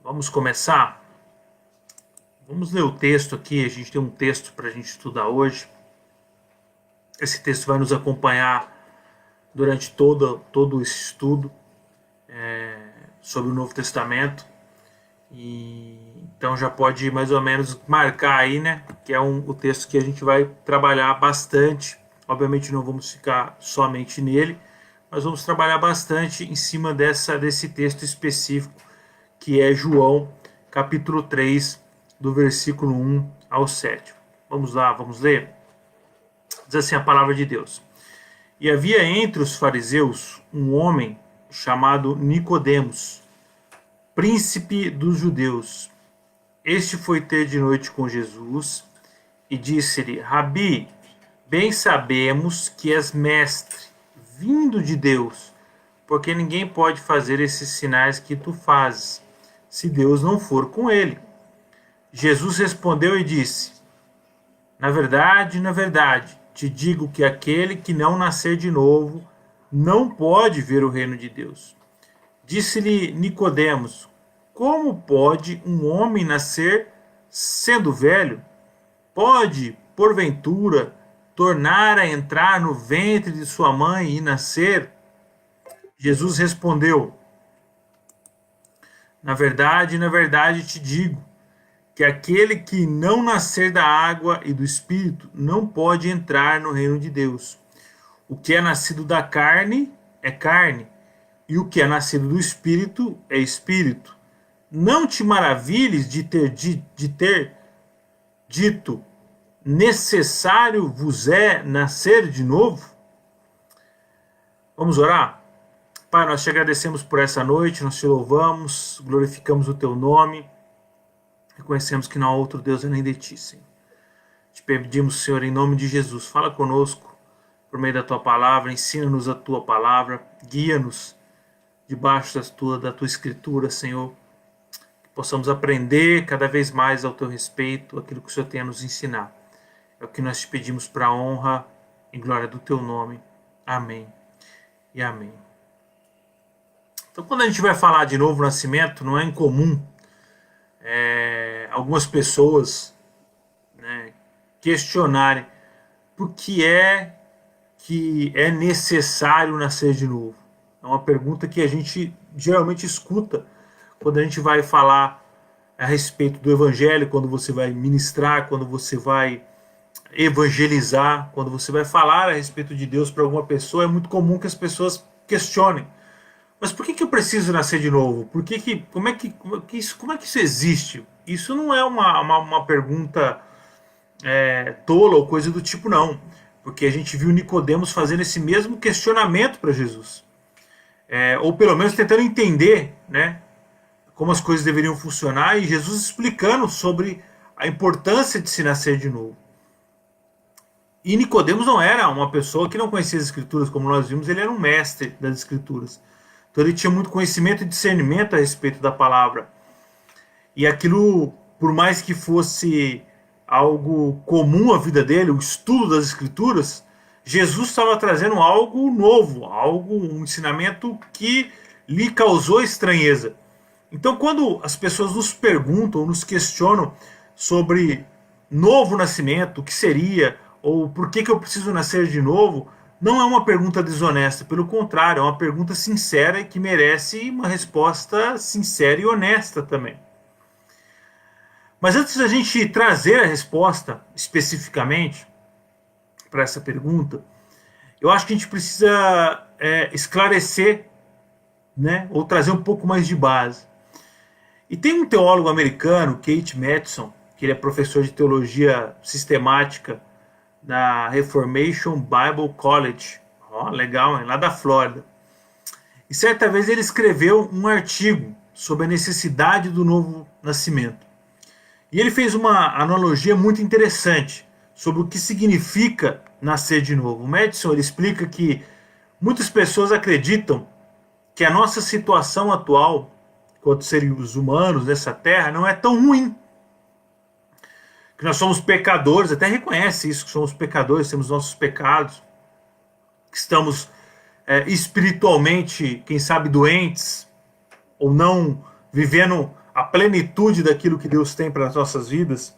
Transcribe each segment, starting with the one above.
Vamos começar? Vamos ler o texto aqui. A gente tem um texto para a gente estudar hoje. Esse texto vai nos acompanhar durante todo esse estudo sobre o Novo Testamento. Então já pode mais ou menos marcar aí, né? Que é o texto que a gente vai trabalhar bastante. Obviamente não vamos ficar somente nele, mas vamos trabalhar bastante em cima desse texto específico, que é João, capítulo 3, do versículo 1 ao 7. Vamos lá, vamos ler? Diz assim a palavra de Deus. E havia entre os fariseus um homem chamado Nicodemos, príncipe dos judeus. Este foi ter de noite com Jesus e disse-lhe: Rabi, bem sabemos que és mestre, vindo de Deus, porque ninguém pode fazer esses sinais que tu fazes, se Deus não for com ele. Jesus respondeu e disse: na verdade, te digo que aquele que não nascer de novo não pode ver o reino de Deus. Disse-lhe Nicodemos: como pode um homem nascer sendo velho? Pode, porventura, tornar a entrar no ventre de sua mãe e nascer? Jesus respondeu: na verdade te digo que aquele que não nascer da água e do Espírito não pode entrar no reino de Deus. O que é nascido da carne é carne, e o que é nascido do Espírito é Espírito. Não te maravilhes de ter dito: necessário vos é nascer de novo? Vamos orar? Pai, nós te agradecemos por essa noite, nós te louvamos, glorificamos o teu nome, reconhecemos que não há outro Deus além de ti, Senhor. Te pedimos, Senhor, em nome de Jesus, fala conosco por meio da tua palavra, ensina-nos a tua palavra, guia-nos debaixo da tua escritura, Senhor, que possamos aprender cada vez mais ao teu respeito, aquilo que o Senhor tem a nos ensinar. É o que nós te pedimos para a honra e glória do teu nome. Amém e amém. Então, quando a gente vai falar de novo nascimento, não é incomum algumas pessoas, né, questionarem por que é necessário nascer de novo. É uma pergunta que a gente geralmente escuta quando a gente vai falar a respeito do evangelho, quando você vai ministrar, quando você vai evangelizar, quando você vai falar a respeito de Deus para alguma pessoa. É muito comum que as pessoas questionem: mas por que eu preciso nascer de novo? Como é que isso existe? Isso não é uma pergunta tola ou coisa do tipo, não. Porque a gente viu Nicodemos fazendo esse mesmo questionamento para Jesus. Ou pelo menos tentando entender, né, como as coisas deveriam funcionar, e Jesus explicando sobre a importância de se nascer de novo. E Nicodemos não era uma pessoa que não conhecia as Escrituras, como nós vimos, ele era um mestre das Escrituras. Então ele tinha muito conhecimento e discernimento a respeito da palavra. E aquilo, por mais que fosse algo comum à vida dele, o estudo das Escrituras, Jesus estava trazendo algo novo, um ensinamento que lhe causou estranheza. Então, quando as pessoas nos perguntam, nos questionam sobre novo nascimento, o que seria, ou por que eu preciso nascer de novo, não é uma pergunta desonesta, pelo contrário, é uma pergunta sincera e que merece uma resposta sincera e honesta também. Mas antes da gente trazer a resposta especificamente para essa pergunta, eu acho que a gente precisa esclarecer, né, ou trazer um pouco mais de base. E tem um teólogo americano, Keith Matheson, que ele é professor de teologia sistemática na Reformation Bible College, legal, hein? Lá da Flórida. E certa vez ele escreveu um artigo sobre a necessidade do novo nascimento. E ele fez uma analogia muito interessante sobre o que significa nascer de novo. O Madison, ele explica que muitas pessoas acreditam que a nossa situação atual, quanto seres humanos nessa terra, não é tão ruim. Que nós somos pecadores, até reconhece isso, que somos pecadores, temos nossos pecados, que estamos espiritualmente, quem sabe, doentes, ou não vivendo a plenitude daquilo que Deus tem para as nossas vidas,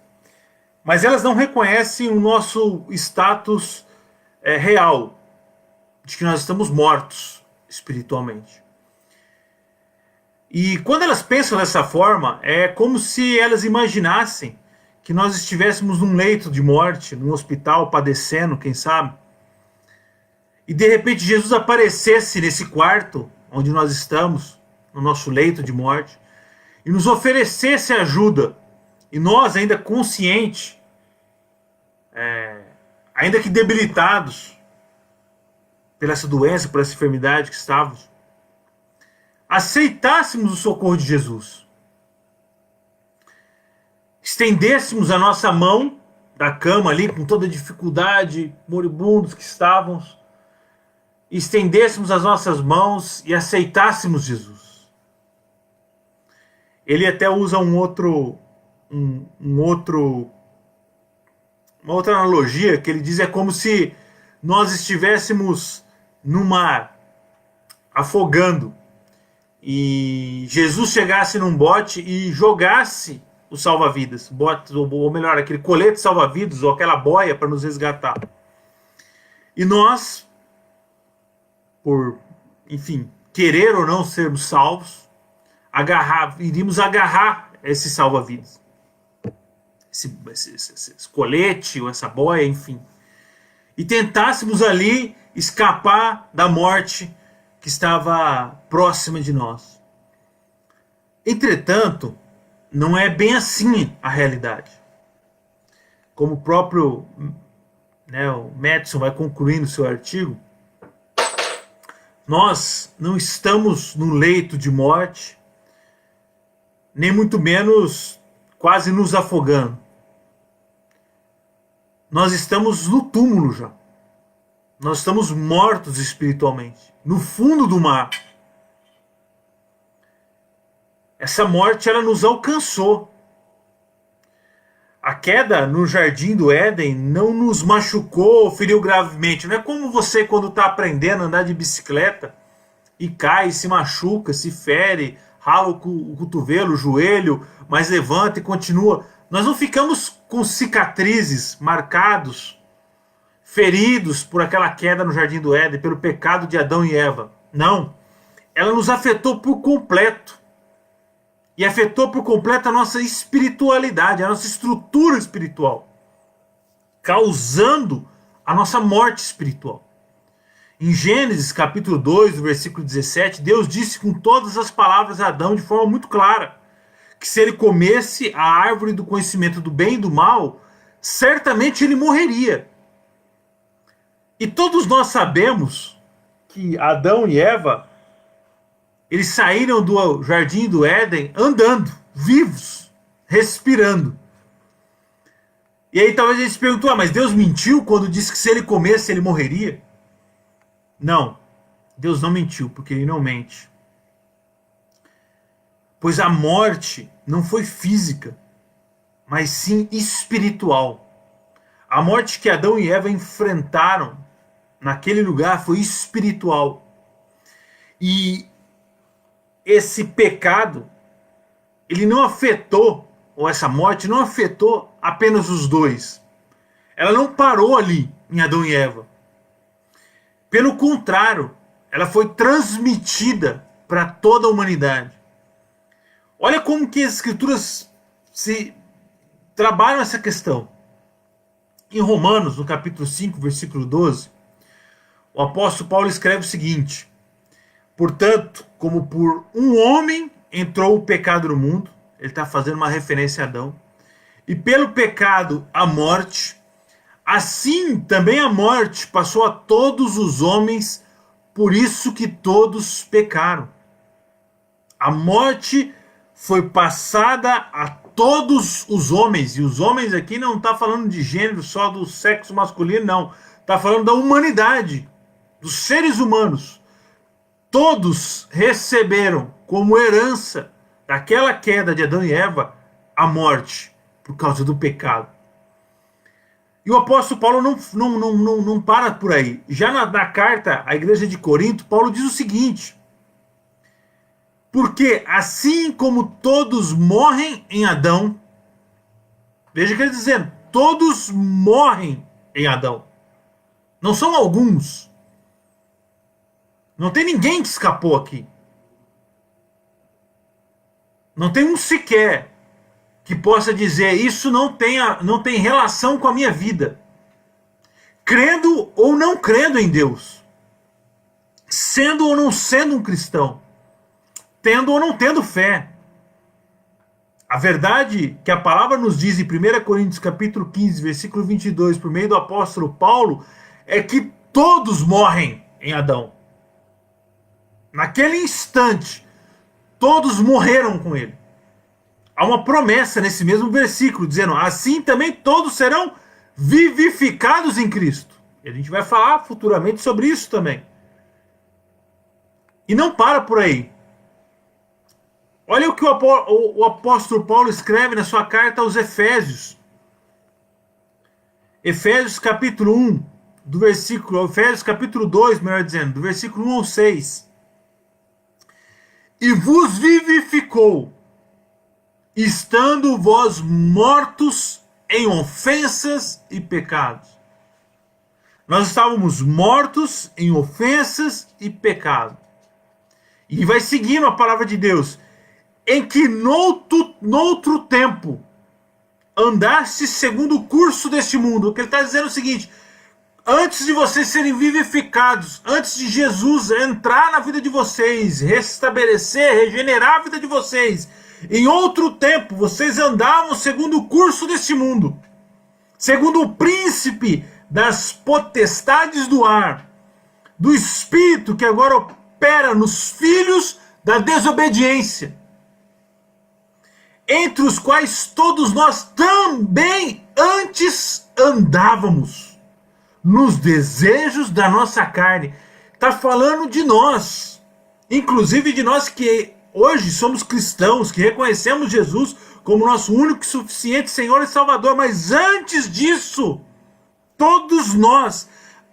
mas elas não reconhecem o nosso status real, de que nós estamos mortos espiritualmente. E quando elas pensam dessa forma, é como se elas imaginassem que nós estivéssemos num leito de morte, num hospital, padecendo, quem sabe, e de repente Jesus aparecesse nesse quarto onde nós estamos, no nosso leito de morte, e nos oferecesse ajuda, e nós, ainda conscientes, ainda que debilitados pela essa doença, por essa enfermidade que estávamos, aceitássemos o socorro de Jesus, estendêssemos a nossa mão da cama ali, com toda a dificuldade, moribundos que estávamos, estendêssemos as nossas mãos e aceitássemos Jesus. Ele até usa uma outra analogia, que ele diz é como se nós estivéssemos no mar, afogando, e Jesus chegasse num bote e jogasse o salva-vidas, ou melhor, aquele colete salva-vidas, ou aquela boia para nos resgatar. E nós, por, enfim, querer ou não sermos salvos, iríamos agarrar esse salva-vidas, esse colete ou essa boia, enfim, e tentássemos ali escapar da morte que estava próxima de nós. Entretanto, não é bem assim a realidade. Como o próprio o Madison vai concluir no seu artigo, nós não estamos no leito de morte, nem muito menos quase nos afogando. Nós estamos no túmulo já. Nós estamos mortos espiritualmente, no fundo do mar. Essa morte, ela nos alcançou. A queda no jardim do Éden não nos machucou ou feriu gravemente. Não é como você quando está aprendendo a andar de bicicleta e cai, se machuca, se fere, rala o cotovelo, o joelho, mas levanta e continua. Nós não ficamos com cicatrizes, marcados, feridos por aquela queda no jardim do Éden, pelo pecado de Adão e Eva. Não. Ela nos afetou por completo. E afetou por completo a nossa espiritualidade, a nossa estrutura espiritual, causando a nossa morte espiritual. Em Gênesis capítulo 2, versículo 17, Deus disse com todas as palavras a Adão de forma muito clara, que se ele comesse a árvore do conhecimento do bem e do mal, certamente ele morreria. E todos nós sabemos que Adão e Eva, eles saíram do jardim do Éden andando, vivos, respirando. E aí talvez a gente se perguntou, mas Deus mentiu quando disse que se ele comesse ele morreria? Não, Deus não mentiu, porque ele não mente. Pois a morte não foi física, mas sim espiritual. A morte que Adão e Eva enfrentaram naquele lugar foi espiritual. E esse pecado, ele não afetou, ou essa morte não afetou apenas os dois. Ela não parou ali em Adão e Eva. Pelo contrário, ela foi transmitida para toda a humanidade. Olha como que as escrituras se trabalham essa questão. Em Romanos, no capítulo 5, versículo 12, o apóstolo Paulo escreve o seguinte: portanto, como por um homem entrou o pecado no mundo, ele está fazendo uma referência a Adão, e pelo pecado a morte, assim também a morte passou a todos os homens, por isso que todos pecaram. A morte foi passada a todos os homens, e os homens aqui não está falando de gênero só do sexo masculino, não. Está falando da humanidade, dos seres humanos. Todos receberam como herança daquela queda de Adão e Eva a morte por causa do pecado. E o apóstolo Paulo não para por aí. Já na carta à igreja de Corinto, Paulo diz o seguinte: Porque assim como todos morrem em Adão, veja o que ele está dizendo, todos morrem em Adão. Não são alguns. Não tem ninguém que escapou aqui. Não tem um sequer que possa dizer isso não tem relação com a minha vida. Crendo ou não crendo em Deus. Sendo ou não sendo um cristão. Tendo ou não tendo fé. A verdade que a palavra nos diz em 1 Coríntios capítulo 15, versículo 22, por meio do apóstolo Paulo, é que todos morrem em Adão. Naquele instante, todos morreram com ele. Há uma promessa nesse mesmo versículo, dizendo, assim também todos serão vivificados em Cristo. E a gente vai falar futuramente sobre isso também. E não para por aí. Olha o que o apóstolo Paulo escreve na sua carta aos Efésios. Efésios capítulo 1, Efésios capítulo 2, melhor dizendo, do versículo 1 ao 6. E vos vivificou, estando vós mortos em ofensas e pecados. Nós estávamos mortos em ofensas e pecados. E vai seguindo a palavra de Deus. Em que noutro tempo andaste segundo o curso deste mundo. O que ele está dizendo é o seguinte: antes de vocês serem vivificados, antes de Jesus entrar na vida de vocês, restabelecer, regenerar a vida de vocês, em outro tempo vocês andavam segundo o curso deste mundo, segundo o príncipe das potestades do ar, do espírito que agora opera nos filhos da desobediência, entre os quais todos nós também antes andávamos, nos desejos da nossa carne. Está falando de nós, inclusive de nós que hoje somos cristãos, que reconhecemos Jesus como nosso único e suficiente Senhor e Salvador. Mas antes disso, todos nós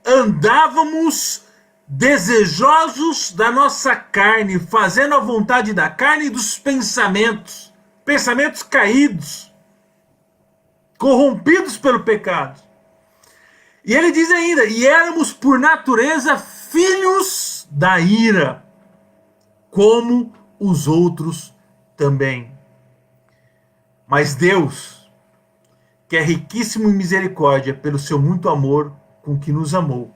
andávamos desejosos da nossa carne, fazendo a vontade da carne e dos pensamentos caídos, corrompidos pelo pecado. E ele diz ainda, e éramos por natureza filhos da ira, como os outros também. Mas Deus, que é riquíssimo em misericórdia, pelo seu muito amor com que nos amou,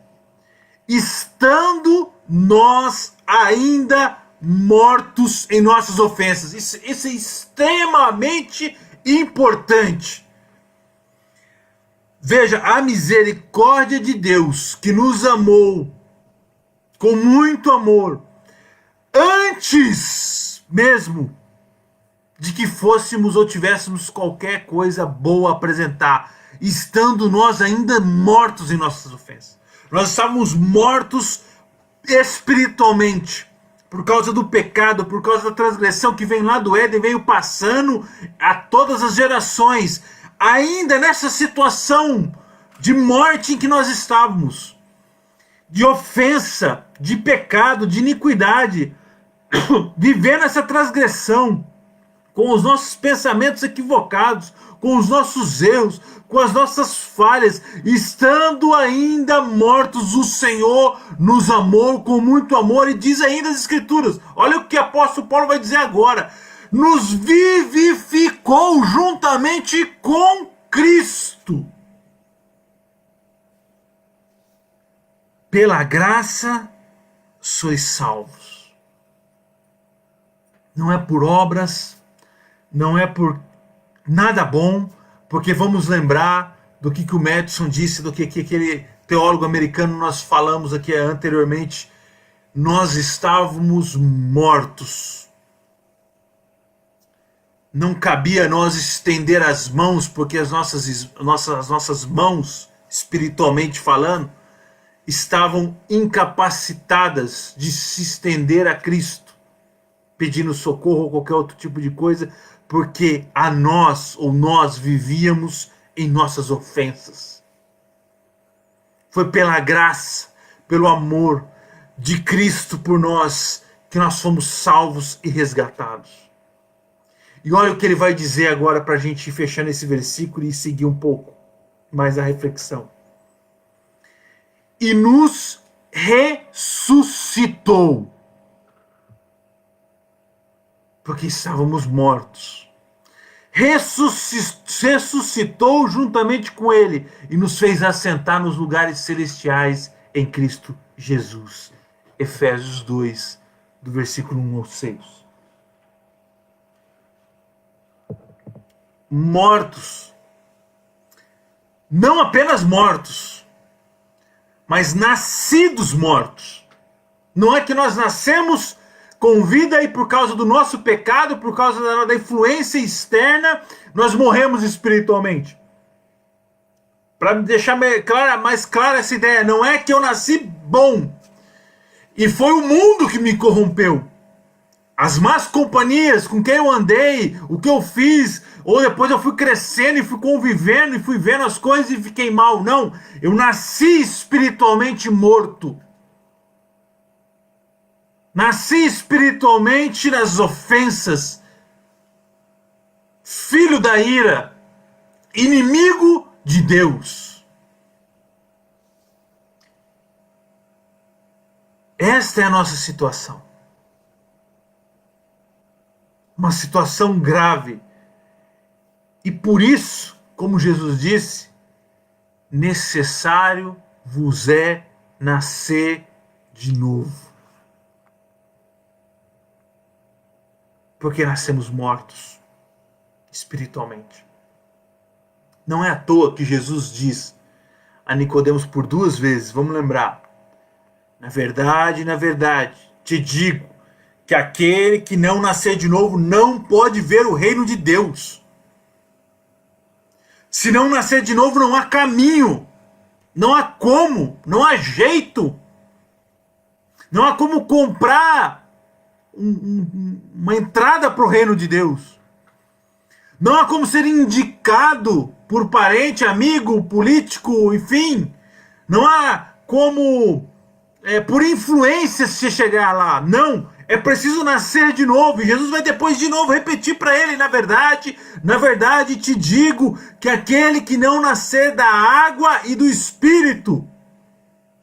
estando nós ainda mortos em nossas ofensas. Isso é extremamente importante. Veja, a misericórdia de Deus que nos amou com muito amor, antes mesmo de que fôssemos ou tivéssemos qualquer coisa boa a apresentar, estando nós ainda mortos em nossas ofensas. Nós estávamos mortos espiritualmente, por causa do pecado, por causa da transgressão que vem lá do Éden, veio passando a todas as gerações, ainda nessa situação de morte em que nós estávamos, de ofensa, de pecado, de iniquidade, vivendo essa transgressão, com os nossos pensamentos equivocados, com os nossos erros, com as nossas falhas, estando ainda mortos, o Senhor nos amou com muito amor, e diz ainda as Escrituras, olha o que o apóstolo Paulo vai dizer agora, nos vivificou juntamente com Cristo. Pela graça sois salvos. Não é por obras, não é por nada bom, porque vamos lembrar do que o Madison disse, do que aquele teólogo americano nós falamos aqui anteriormente. Nós estávamos mortos. Não cabia a nós estender as mãos, porque as nossas mãos, espiritualmente falando, estavam incapacitadas de se estender a Cristo, pedindo socorro ou qualquer outro tipo de coisa, porque nós vivíamos em nossas ofensas. Foi pela graça, pelo amor de Cristo por nós, que nós fomos salvos e resgatados. E olha o que ele vai dizer agora para a gente ir fechando esse versículo e seguir um pouco mais a reflexão. E nos ressuscitou, porque estávamos mortos. Ressuscitou juntamente com ele e nos fez assentar nos lugares celestiais em Cristo Jesus. Efésios 2, do versículo 1 ao 6. Mortos. Não apenas mortos, mas nascidos mortos. Não é que nós nascemos com vida e por causa do nosso pecado, por causa da influência externa, nós morremos espiritualmente. Para deixar mais clara essa ideia, não é que eu nasci bom e foi o mundo que me corrompeu. As más companhias com quem eu andei, o que eu fiz, ou depois eu fui crescendo e fui convivendo e fui vendo as coisas e fiquei mal. Não, eu nasci espiritualmente morto. Nasci espiritualmente nas ofensas, filho da ira, inimigo de Deus. Esta é a nossa situação. Uma situação grave. E por isso, como Jesus disse, necessário vos é nascer de novo. Porque nascemos mortos espiritualmente. Não é à toa que Jesus diz a Nicodemos por 2 vezes, vamos lembrar: na verdade, te digo que aquele que não nascer de novo não pode ver o reino de Deus. Se não nascer de novo, não há caminho, não há como, não há jeito, não há como comprar uma entrada para o reino de Deus. Não há como ser indicado por parente, amigo, político, enfim. Não há como, por influência, se chegar lá. Não, é preciso nascer de novo. E Jesus vai depois de novo repetir para ele: na verdade te digo que aquele que não nascer da água e do Espírito,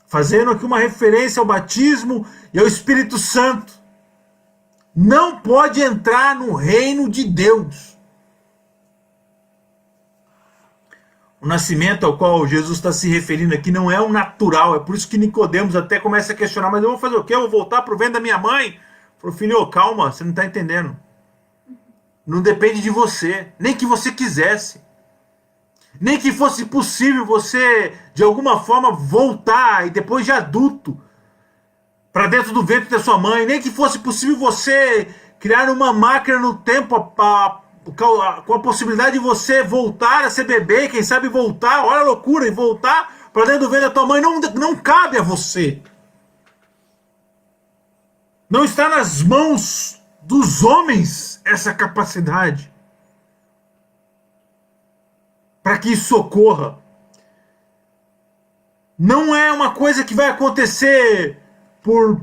fazendo aqui uma referência ao batismo e ao Espírito Santo, não pode entrar no reino de Deus. O nascimento ao qual Jesus está se referindo aqui não é um natural. É por isso que Nicodemos até começa a questionar: mas eu vou fazer o quê? Eu vou voltar para o ventre da minha mãe? Falou: filho, calma, você não está entendendo. Não depende de você, nem que você quisesse. Nem que fosse possível você, de alguma forma, voltar e depois de adulto para dentro do ventre da sua mãe, nem que fosse possível você criar uma máquina no tempo com a possibilidade de você voltar a ser bebê, quem sabe voltar, olha a loucura, e voltar para dentro do ventre da tua mãe, não cabe a você. Não está nas mãos dos homens essa capacidade para que isso ocorra. Não é uma coisa que vai acontecer por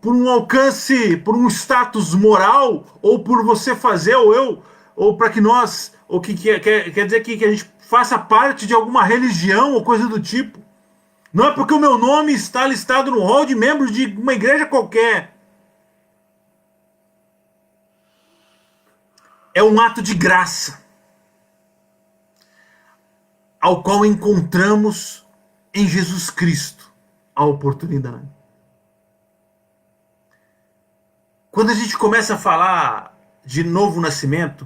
um alcance, por um status moral, ou por você fazer, ou eu, ou para que nós, ou que quer dizer que a gente faça parte de alguma religião ou coisa do tipo. Não é porque o meu nome está listado no hall de membros de uma igreja qualquer. É um ato de graça, ao qual encontramos em Jesus Cristo a oportunidade. Quando a gente começa a falar de novo nascimento,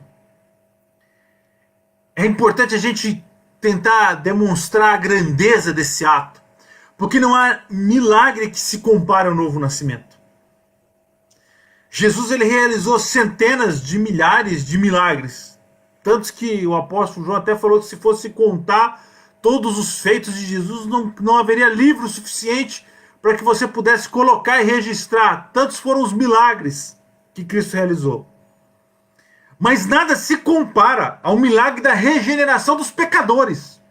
é importante a gente tentar demonstrar a grandeza desse ato, porque não há milagre que se compare ao novo nascimento. Jesus, ele realizou centenas de milhares de milagres, tantos que o apóstolo João até falou que se fosse contar todos os feitos de Jesus, não haveria livro suficiente para que você pudesse colocar e registrar. Tantos foram os milagres que Cristo realizou. Mas nada se compara ao milagre da regeneração dos pecadores.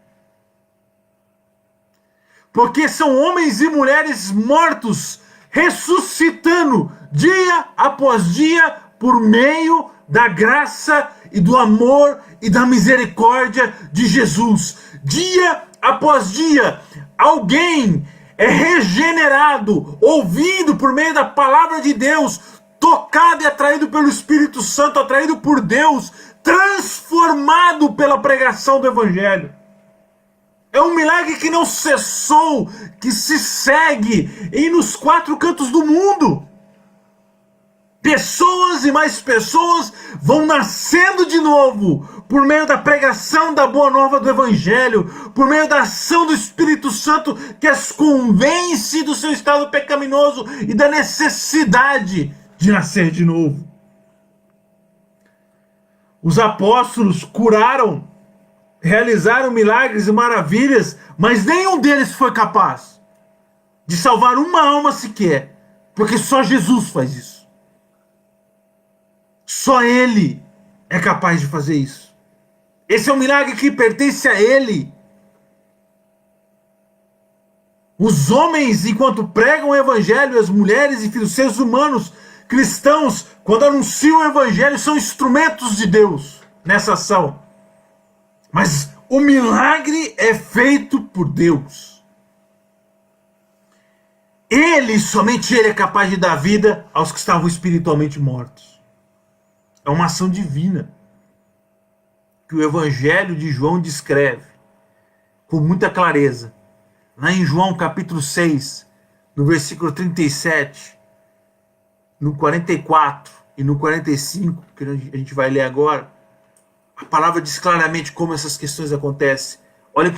Porque são homens e mulheres mortos, ressuscitando dia após dia por meio da graça e do amor e da misericórdia de Jesus. Dia após dia, alguém é regenerado, ouvindo por meio da palavra de Deus, tocado e atraído pelo Espírito Santo, atraído por Deus, transformado pela pregação do Evangelho. É um milagre que não cessou, que se segue e nos quatro cantos do mundo. Pessoas e mais pessoas vão nascendo de novo por meio da pregação da boa nova do Evangelho, por meio da ação do Espírito Santo que as convence do seu estado pecaminoso e da necessidade de nascer de novo. Os apóstolos curaram, realizaram milagres e maravilhas, mas nenhum deles foi capaz de salvar uma alma sequer, porque só Jesus faz isso. Só Ele é capaz de fazer isso. Esse é um milagre que pertence a Ele. Os homens, enquanto pregam o Evangelho, as mulheres e os seres humanos cristãos, quando anunciam o Evangelho, são instrumentos de Deus nessa ação. Mas o milagre é feito por Deus. Ele, somente Ele é capaz de dar vida aos que estavam espiritualmente mortos. É uma ação divina que o Evangelho de João descreve com muita clareza. Lá em João capítulo 6, no versículo 37, no 44 e no 45, que a gente vai ler agora, a palavra diz claramente como essas questões acontecem. Olha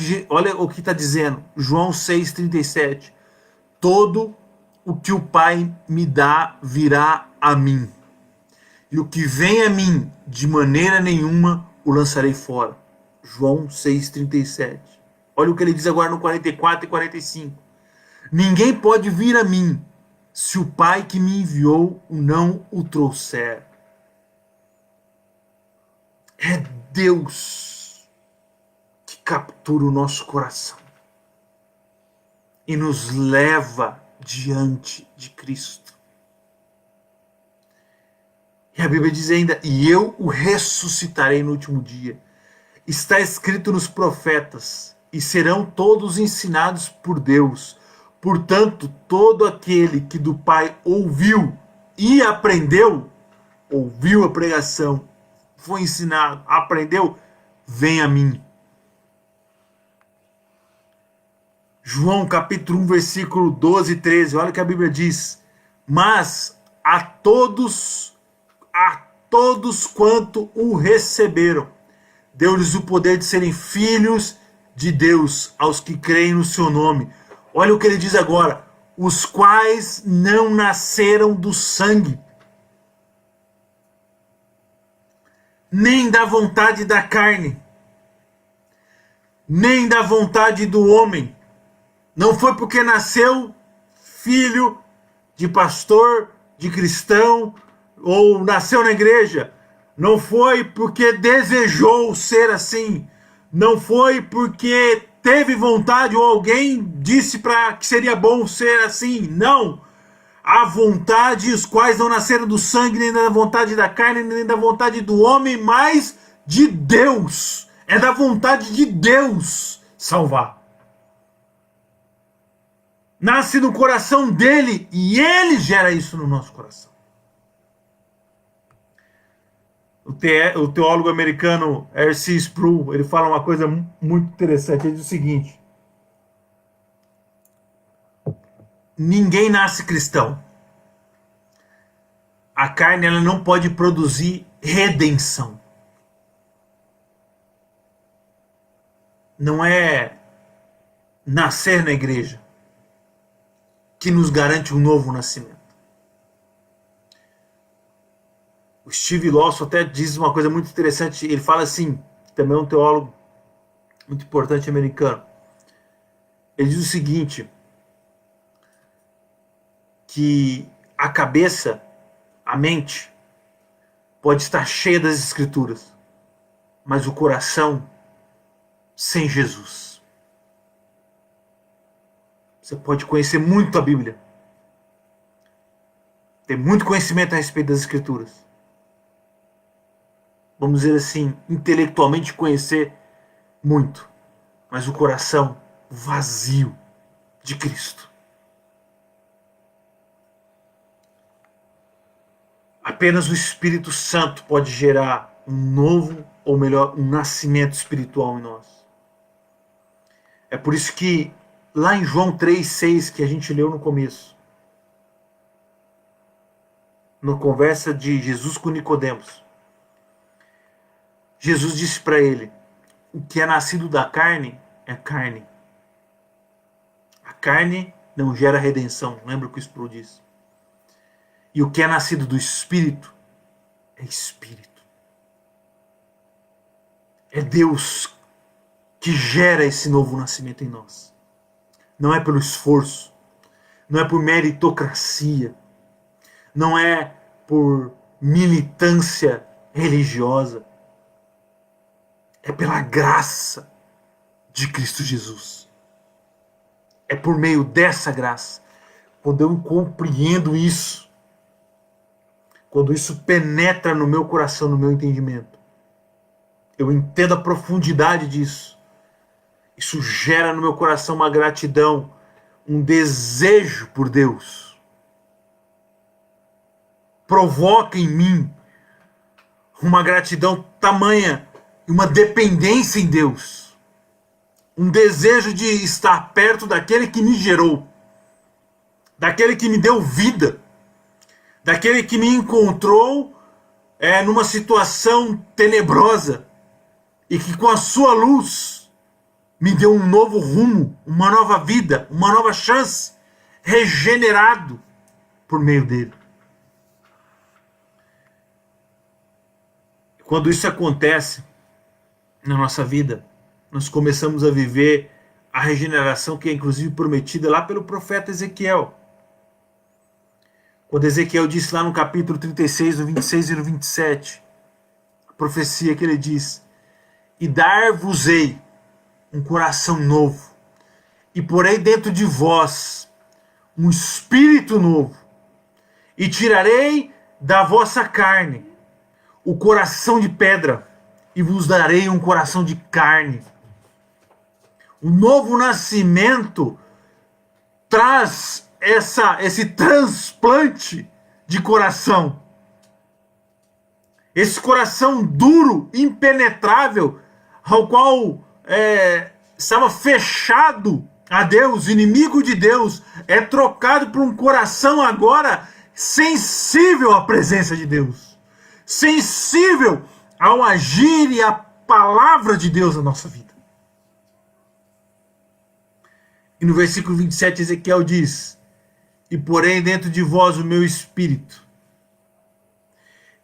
o que está dizendo, João 6, 37. Todo o que o Pai me dá virá a mim. E o que vem a mim, de maneira nenhuma o lançarei fora. João 6,37. Olha o que ele diz agora no 44 e 45. Ninguém pode vir a mim, se o Pai que me enviou não o trouxer. É Deus que captura o nosso coração e nos leva diante de Cristo. E a Bíblia diz ainda, e eu o ressuscitarei no último dia. Está escrito nos profetas, e serão todos ensinados por Deus. Portanto, todo aquele que do Pai ouviu e aprendeu, ouviu a pregação, foi ensinado, aprendeu, vem a mim. João capítulo 1, versículo 12 e 13, olha o que a Bíblia diz. Mas a todos quanto o receberam, deu-lhes o poder de serem filhos de Deus, aos que creem no seu nome. Olha o que ele diz agora, os quais não nasceram do sangue, nem da vontade da carne, nem da vontade do homem. Não foi porque nasceu filho de pastor, de cristão, ou nasceu na igreja. Não foi porque desejou ser assim. Não foi porque teve vontade ou alguém disse para que seria bom ser assim. Não. A vontade, os quais não nasceram do sangue, nem da vontade da carne, nem da vontade do homem, mas de Deus. É da vontade de Deus salvar. Nasce no coração dele e ele gera isso no nosso coração. O teólogo americano R.C. Sproul, ele fala uma coisa muito interessante. Ele diz o seguinte: ninguém nasce cristão. A carne, ela não pode produzir redenção. Não é nascer na igreja que nos garante um novo nascimento. O Steve Lawson até diz uma coisa muito interessante. Ele fala assim, também é um teólogo muito importante americano. Ele diz o seguinte, que a cabeça, a mente, pode estar cheia das escrituras, mas o coração sem Jesus. Você pode conhecer muito a Bíblia, Tem muito conhecimento a respeito das Escrituras. Vamos dizer assim, intelectualmente conhecer muito. Mas o coração vazio de Cristo. Apenas o Espírito Santo pode gerar um novo, ou melhor, um nascimento espiritual em nós. É por isso que lá em João 3,6, que a gente leu no começo, na conversa de Jesus com Nicodemos, Jesus disse para ele: o que é nascido da carne é carne. A carne não gera redenção. Lembra o que o Espírito diz? E o que é nascido do Espírito é Espírito. É Deus que gera esse novo nascimento em nós. Não é pelo esforço, não é por meritocracia, não é por militância religiosa. É pela graça de Cristo Jesus. É por meio dessa graça. Quando eu compreendo isso, quando isso penetra no meu coração, no meu entendimento, eu entendo a profundidade disso. Isso gera no meu coração uma gratidão, um desejo por Deus. Provoca em mim uma gratidão tamanha e uma dependência em Deus. Um desejo de estar perto daquele que me gerou, daquele que me deu vida, daquele que me encontrou numa situação tenebrosa e que com a sua luz me deu um novo rumo, uma nova vida, uma nova chance, regenerado por meio dele. Quando isso acontece na nossa vida, nós começamos a viver a regeneração que é inclusive prometida lá pelo profeta Ezequiel. Quando Ezequiel disse lá no capítulo 36, no 26 e no 27, a profecia que ele diz: e dar-vos-ei um coração novo, e porei dentro de vós um espírito novo, e tirarei da vossa carne o coração de pedra, e vos darei um coração de carne. O novo nascimento traz esse transplante de coração. Esse coração duro, impenetrável, ao qual estava fechado a Deus, inimigo de Deus, é trocado por um coração agora sensível à presença de Deus. Sensível ao agir e à palavra de Deus na nossa vida. E no versículo 27, Ezequiel diz: e porém dentro de vós o meu espírito,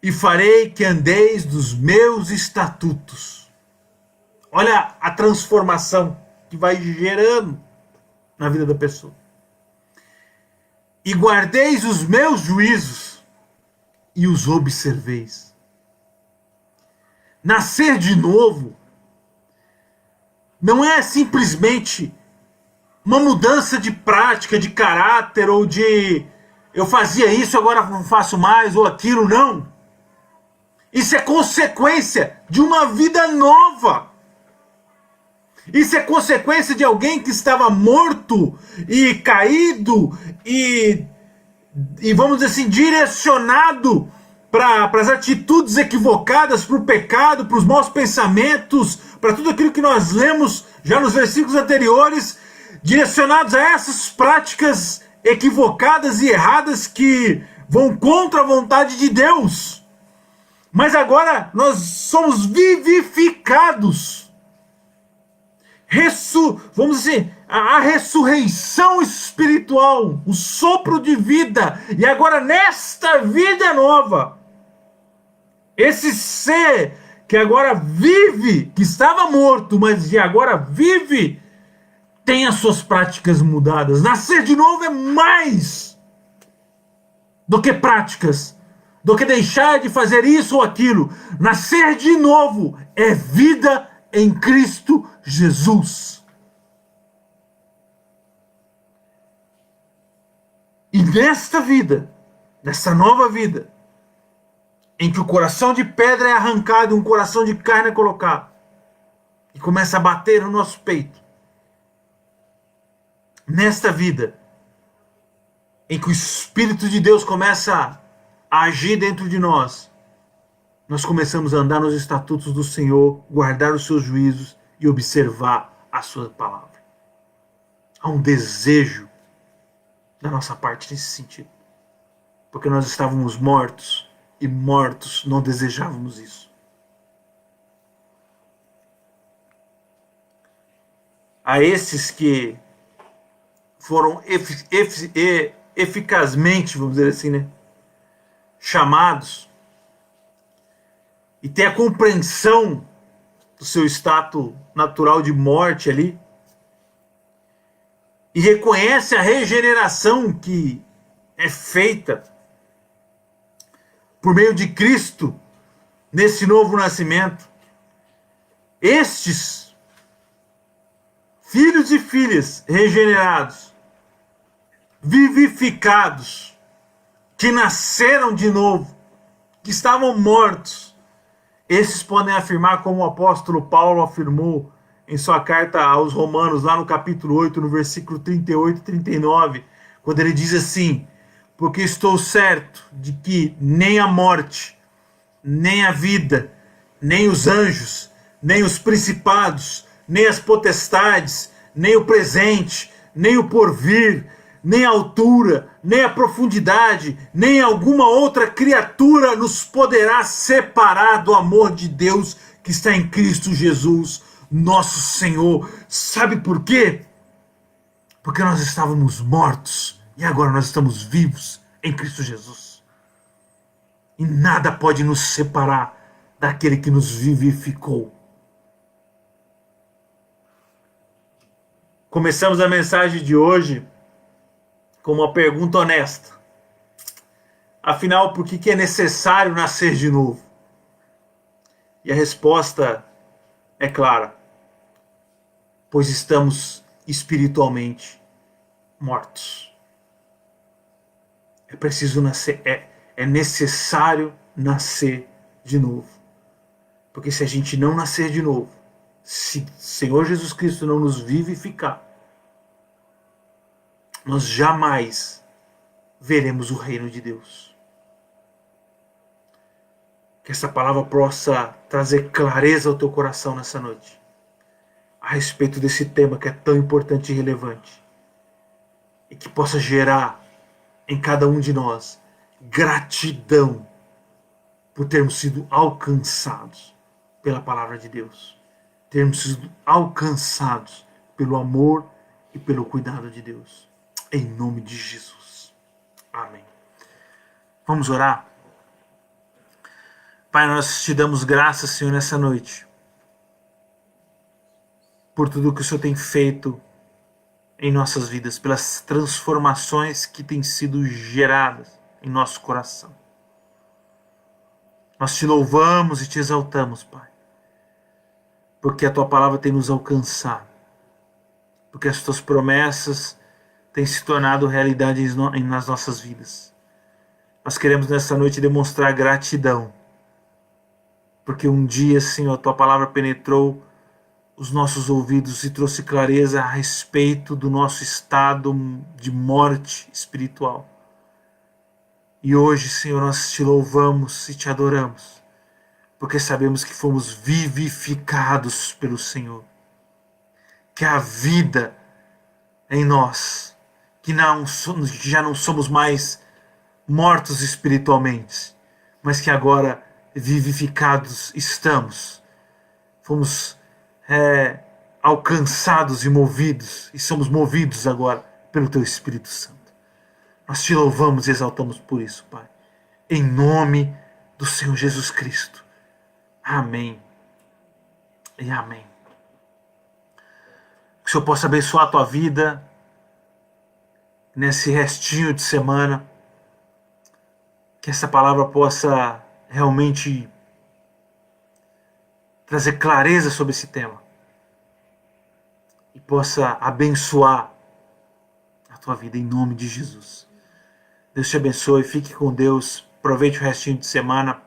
e farei que andeis dos meus estatutos. Olha a transformação que vai gerando na vida da pessoa. E guardeis os meus juízos e os observeis. Nascer de novo não é simplesmente uma mudança de prática, de caráter, ou de eu fazia isso, agora não faço mais, ou aquilo, não. Isso é consequência de uma vida nova. Isso é consequência de alguém que estava morto e caído e vamos dizer assim, direcionado para as atitudes equivocadas, para o pecado, para os maus pensamentos, para tudo aquilo que nós lemos já nos versículos anteriores, direcionados a essas práticas equivocadas e erradas que vão contra a vontade de Deus. Mas agora nós somos vivificados. Vamos dizer, a ressurreição espiritual, o sopro de vida. E agora nesta vida nova, esse ser que agora vive, que estava morto, mas que agora vive, tem as suas práticas mudadas. Nascer de novo é mais do que práticas, do que deixar de fazer isso ou aquilo. Nascer de novo é vida em Cristo Jesus. E nesta vida, nessa nova vida, em que o coração de pedra é arrancado e um coração de carne é colocado, e começa a bater no nosso peito, nesta vida, em que o Espírito de Deus começa a agir dentro de nós, nós começamos a andar nos estatutos do Senhor, guardar os seus juízos e observar a sua palavra. Há um desejo da nossa parte nesse sentido, porque nós estávamos mortos e mortos não desejávamos isso. A esses que foram eficazmente, vamos dizer assim, né, chamados e ter a compreensão do seu status natural de morte ali, e reconhece a regeneração que é feita por meio de Cristo nesse novo nascimento. Estes filhos e filhas regenerados, vivificados, que nasceram de novo, que estavam mortos, esses podem afirmar, como o apóstolo Paulo afirmou em sua carta aos Romanos, lá no capítulo 8, no versículo 38 e 39, quando ele diz assim: porque estou certo de que nem a morte, nem a vida, nem os anjos, nem os principados, nem as potestades, nem o presente, nem o porvir, nem a altura, nem a profundidade, nem alguma outra criatura nos poderá separar do amor de Deus que está em Cristo Jesus, nosso Senhor. Sabe por quê? Porque nós estávamos mortos e agora nós estamos vivos em Cristo Jesus. E nada pode nos separar daquele que nos vivificou. Começamos a mensagem de hoje com uma pergunta honesta. Afinal, por que é necessário nascer de novo? E a resposta é clara: pois estamos espiritualmente mortos. É preciso nascer, é necessário nascer de novo. Porque se a gente não nascer de novo, se o Senhor Jesus Cristo não nos vivificar, nós jamais veremos o reino de Deus. Que essa palavra possa trazer clareza ao teu coração nessa noite, a respeito desse tema que é tão importante e relevante, e que possa gerar em cada um de nós gratidão por termos sido alcançados pela palavra de Deus, termos sido alcançados pelo amor e pelo cuidado de Deus, em nome de Jesus. Amém. Vamos orar? Pai, nós te damos graças, Senhor, nessa noite, por tudo que o Senhor tem feito em nossas vidas, pelas transformações que têm sido geradas em nosso coração. Nós te louvamos e te exaltamos, Pai, porque a Tua palavra tem nos alcançado, porque as Tuas promessas têm se tornado realidade nas nossas vidas. Nós queremos nessa noite demonstrar gratidão, porque um dia, Senhor, a Tua palavra penetrou os nossos ouvidos e trouxe clareza a respeito do nosso estado de morte espiritual. E hoje, Senhor, nós te louvamos e te adoramos, porque sabemos que fomos vivificados pelo Senhor, que há vida em nós, que já não somos mais mortos espiritualmente, mas que agora vivificados estamos. Fomos alcançados e movidos, e somos movidos agora pelo Teu Espírito Santo. Nós te louvamos e exaltamos por isso, Pai, em nome do Senhor Jesus Cristo. Amém e amém. Que o Senhor possa abençoar a tua vida nesse restinho de semana, que essa palavra possa realmente trazer clareza sobre esse tema possa abençoar a tua vida em nome de Jesus. Deus te abençoe, fique com Deus, aproveite o restinho de semana.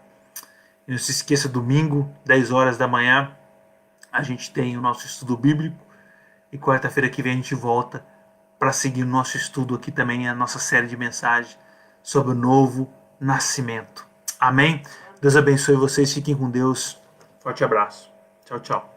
E não se esqueça, domingo, 10 horas da manhã, a gente tem o nosso estudo bíblico. E quarta-feira que vem a gente volta para seguir o nosso estudo aqui também, a nossa série de mensagens sobre o novo nascimento. Amém? Deus abençoe vocês, fiquem com Deus. Forte abraço. Tchau, tchau.